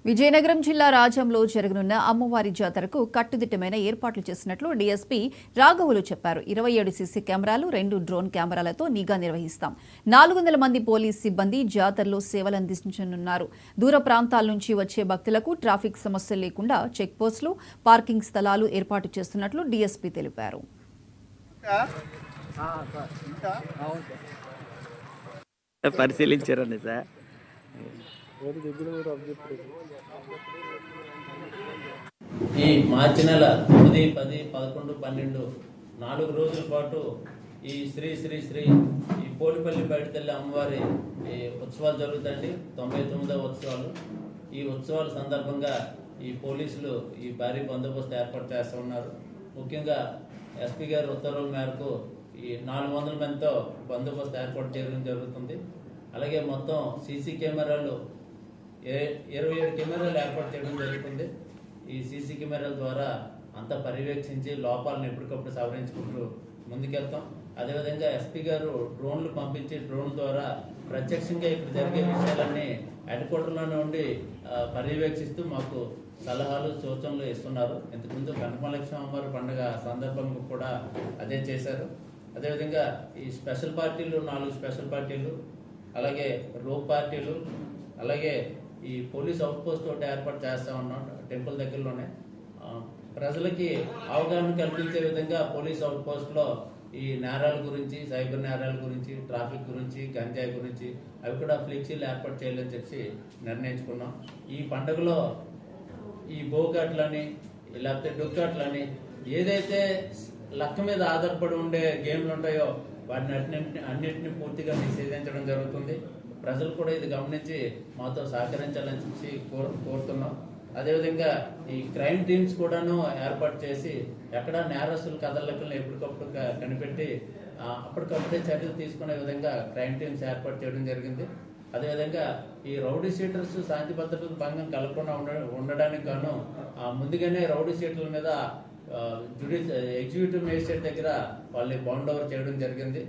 విజయనగరం జిల్లా రాజంలో జరగనున్న అమ్మవారి జాతరకు కట్టుదిట్టమైన ఏర్పాట్లు చేసినట్లు డీఎస్పీ రాఘవులు చెప్పారు. 27 సీసీ కెమెరాలు, 2 డ్రోన్ కెమెరాలతో నిఘా నిర్వహిస్తాం. 400 మంది పోలీస్ సిబ్బంది జాతరలో సేవలందించనున్నారు. దూర ప్రాంతాల నుంచి వచ్చే భక్తులకు ట్రాఫిక్ సమస్యలు లేకుండా చెక్ పోస్టులు, పార్కింగ్ స్థలాలు ఏర్పాటు చేస్తున్నట్లు డీఎస్పీ తెలిపారు. పరిశీలించారండి సార్. ఈ మార్చి నెల 9, 10, 11, 12 4 రోజుల పాటు ఈ శ్రీ శ్రీ శ్రీ ఈ పోలిపల్లి బయటతల్లి అమ్మవారి ఈ ఉత్సవాలు జరుగుతాయండి. 99వ ఉత్సవాలు. ఈ ఉత్సవాల సందర్భంగా ఈ పోలీసులు ఈ భారీ బందోబస్తు ఏర్పాటు చేస్తూ ఉన్నారు. ముఖ్యంగా ఎస్పీ గారి ఉత్తర్వుల మేరకు ఈ 400 మందితో బందోబస్తు ఏర్పాటు చేయడం జరుగుతుంది. అలాగే మొత్తం సీసీ కెమెరాలు 27 కెమెరాలు ఏర్పాటు చేయడం జరుగుతుంది. ఈ సీసీ కెమెరాల ద్వారా అంతా పర్యవేక్షించి లోపాలను ఎప్పటికప్పుడు సవరించుకుంటూ ముందుకెళ్తాం. అదేవిధంగా ఎస్పీ గారు డ్రోన్లు పంపించి డ్రోన్ ద్వారా ప్రత్యక్షంగా ఇక్కడ జరిగే విషయాలన్నీ హెడ్ క్వార్టర్లోనే ఉండి పర్యవేక్షిస్తూ మాకు సలహాలు సూచనలు ఇస్తున్నారు. ఇంతకుముందు కనకమహాలక్ష్మి అమ్మవారి పండుగ సందర్భంగా కూడా అదే చేశారు. అదేవిధంగా ఈ స్పెషల్ పార్టీలు 4 స్పెషల్ పార్టీలు, అలాగే రోప్ పార్టీలు, అలాగే ఈ పోలీస్ అవుట్ పోస్ట్ ఒకటి ఏర్పాటు చేస్తూ ఉన్నాం టెంపుల్ దగ్గరలోనే. ప్రజలకి అవగాహన కల్పించే విధంగా పోలీస్ అవుట్ పోస్ట్లో ఈ నేరాల గురించి, సైబర్ నేరాల గురించి, ట్రాఫిక్ గురించి, గంజాయి గురించి అవి కూడా ఫ్లెక్సీలు ఏర్పాటు చేయాలని చెప్పి నిర్ణయించుకున్నాం. ఈ పండుగలో ఈ బోకాట్లని లేకపోతే డొక్కాట్లని ఏదైతే లక్క మీద ఆధారపడి ఉండే గేమ్లు ఉంటాయో వాటిని అన్నింటినీ పూర్తిగా నిషేధించడం జరుగుతుంది. ప్రజలు కూడా ఇది గమనించి మాతో సహకరించాలని చెప్పి కోరుతున్నాం. అదేవిధంగా ఈ క్రైమ్ టీమ్స్ కూడాను ఏర్పాటు చేసి ఎక్కడ నేరస్తుల కదలికలను ఎప్పటికప్పుడు కనిపెట్టి అప్పటికప్పుడే చర్యలు తీసుకునే విధంగా క్రైమ్ టీమ్స్ ఏర్పాటు చేయడం జరిగింది. అదేవిధంగా ఈ రౌడీ షీటర్స్ శాంతి భద్రతలకు భంగం కలగకుండా ఉండడానికి గాను ముందుగానే రౌడీ షీటర్ల మీద ఎగ్జిక్యూటివ్ మేజిస్ట్రేట్ దగ్గర వాళ్ళు బౌండ్ ఓవర్ చేయడం జరిగింది.